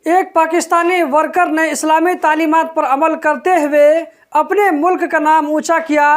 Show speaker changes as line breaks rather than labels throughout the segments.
एक पाकिस्तानी वर्कर ने इस्लामी तालीमात पर अमल करते हुए अपने मुल्क का नाम ऊंचा किया।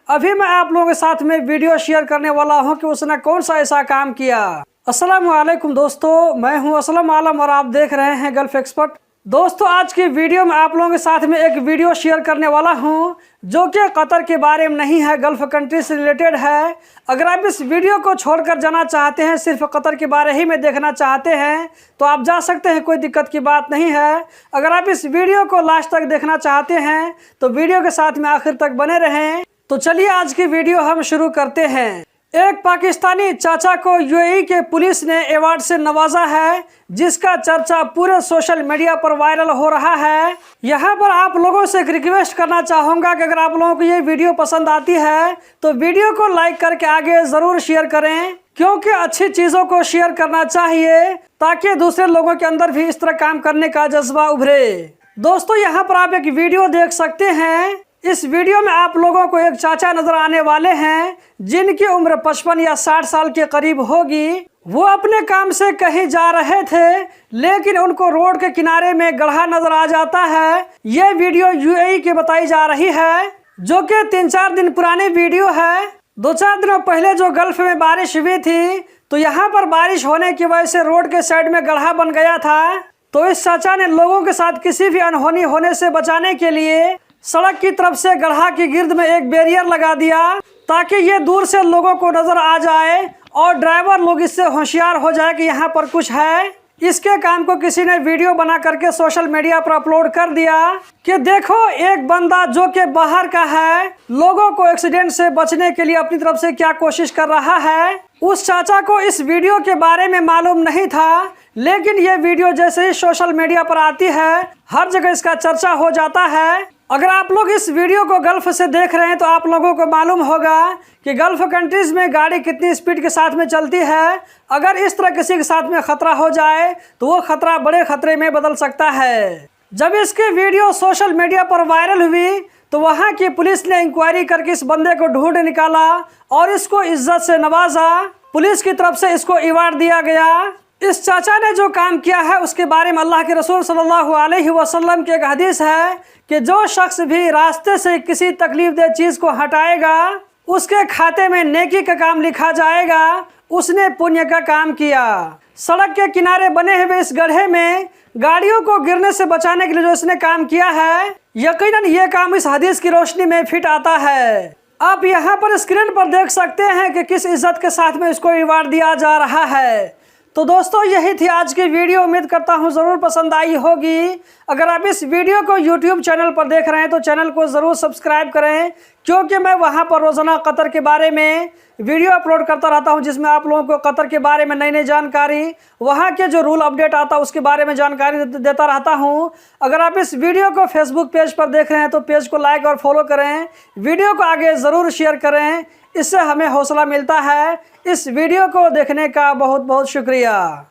अभी मैं आप लोगों के साथ में वीडियो शेयर करने वाला हूं कि उसने कौन सा ऐसा काम किया। अस्सलाम वालेकुम दोस्तों, मैं हूं असलम आलम और आप देख रहे हैं गल्फ एक्सपर्ट। दोस्तों, आज की वीडियो में आप लोगों के साथ में एक वीडियो शेयर करने वाला हूं जो कि कतर के बारे में नहीं है, गल्फ कंट्री से रिलेटेड है। अगर आप इस वीडियो को छोड़कर जाना चाहते हैं, सिर्फ कतर के बारे ही में देखना चाहते हैं तो आप जा सकते हैं, कोई दिक्कत की बात नहीं है। अगर आप इस वीडियो को लास्ट तक देखना चाहते हैं तो वीडियो के साथ में आखिर तक बने रहें। तो चलिए आज की वीडियो हम शुरू करते हैं। एक पाकिस्तानी चाचा को यूएई के पुलिस ने अवार्ड से नवाजा है, जिसका चर्चा पूरे सोशल मीडिया पर वायरल हो रहा है। यहाँ पर आप लोगों से एक रिक्वेस्ट करना चाहूँगा कि अगर आप लोगों को ये वीडियो पसंद आती है तो वीडियो को लाइक करके आगे ज़रूर शेयर करें, क्योंकि अच्छी चीज़ों को शेयर करना चाहिए ताकि दूसरे लोगों के अंदर भी इस तरह काम करने का जज्बा उभरे। दोस्तों, यहाँ पर आप एक वीडियो देख सकते हैं। इस वीडियो में आप लोगों को एक चाचा नजर आने वाले हैं जिनकी उम्र 55 या 60 साल के करीब होगी। वो अपने काम से कहीं जा रहे थे, लेकिन उनको रोड के किनारे में गड्ढा नजर आ जाता है। ये वीडियो यूएई की बताई जा रही है, जो कि 3-4 दिन पुरानी वीडियो है। 2-4 दिनों पहले जो गल्फ में बारिश हुई थी, तो यहाँ पर बारिश होने की वजह से रोड के साइड में गड्ढा बन गया था। तो इस चाचा ने लोगों के साथ किसी भी अनहोनी होने से बचाने के लिए सड़क की तरफ से गड्ढा की गिर्द में एक बैरियर लगा दिया, ताकि ये दूर से लोगों को नजर आ जाए और ड्राइवर लोग इससे होशियार हो जाए कि यहाँ पर कुछ है। इसके काम को किसी ने वीडियो बना करके सोशल मीडिया पर अपलोड कर दिया कि देखो, एक बंदा जो कि बाहर का है लोगों को एक्सीडेंट से बचने के लिए अपनी तरफ से क्या कोशिश कर रहा है। उस चाचा को इस वीडियो के बारे में मालूम नहीं था, लेकिन ये वीडियो जैसे ही सोशल मीडिया पर आती है हर जगह इसका चर्चा हो जाता है। अगर आप लोग इस वीडियो को गल्फ से देख रहे हैं तो आप लोगों को मालूम होगा कि गल्फ कंट्रीज में गाड़ी कितनी स्पीड के साथ में चलती है। अगर इस तरह किसी के साथ में खतरा हो जाए तो वो खतरा बड़े खतरे में बदल सकता है। जब इसकी वीडियो सोशल मीडिया पर वायरल हुई तो वहाँ की पुलिस ने इंक्वायरी करके इस बंदे को ढूंढ निकाला और इसको इज्जत से नवाजा। पुलिस की तरफ से इसको अवार्ड दिया गया। इस चाचा ने जो काम किया है उसके बारे में अल्लाह के रसूल सल्लल्लाहु अलैहि वसल्लम की एक हदीस है कि जो शख्स भी रास्ते से किसी तकलीफदेह चीज़ को हटाएगा उसके खाते में नेकी का काम लिखा जाएगा, उसने पुण्य का काम किया। सड़क के किनारे बने हुए इस गड्ढे में गाड़ियों को गिरने से बचाने के लिए जो इसने काम किया है, यकीनन ये काम इस हदीस की रोशनी में फिट आता है। आप यहाँ पर स्क्रीन पर देख सकते हैं कि किस इज्जत के साथ में इसको अवार्ड दिया जा रहा है। तो दोस्तों, यही थी आज की वीडियो। उम्मीद करता हूँ ज़रूर पसंद आई होगी। अगर आप इस वीडियो को YouTube चैनल पर देख रहे हैं तो चैनल को ज़रूर सब्सक्राइब करें, क्योंकि मैं वहाँ पर रोज़ाना कतर के बारे में वीडियो अपलोड करता रहता हूँ, जिसमें आप लोगों को कतर के बारे में नई नई जानकारी, वहाँ के जो रूल अपडेट आता है उसके बारे में जानकारी देता रहता हूँ। अगर आप इस वीडियो को फेसबुक पेज पर देख रहे हैं तो पेज को लाइक और फॉलो करें, वीडियो को आगे ज़रूर शेयर करें, इससे हमें हौसला मिलता है। इस वीडियो को देखने का बहुत बहुत शुक्रिया।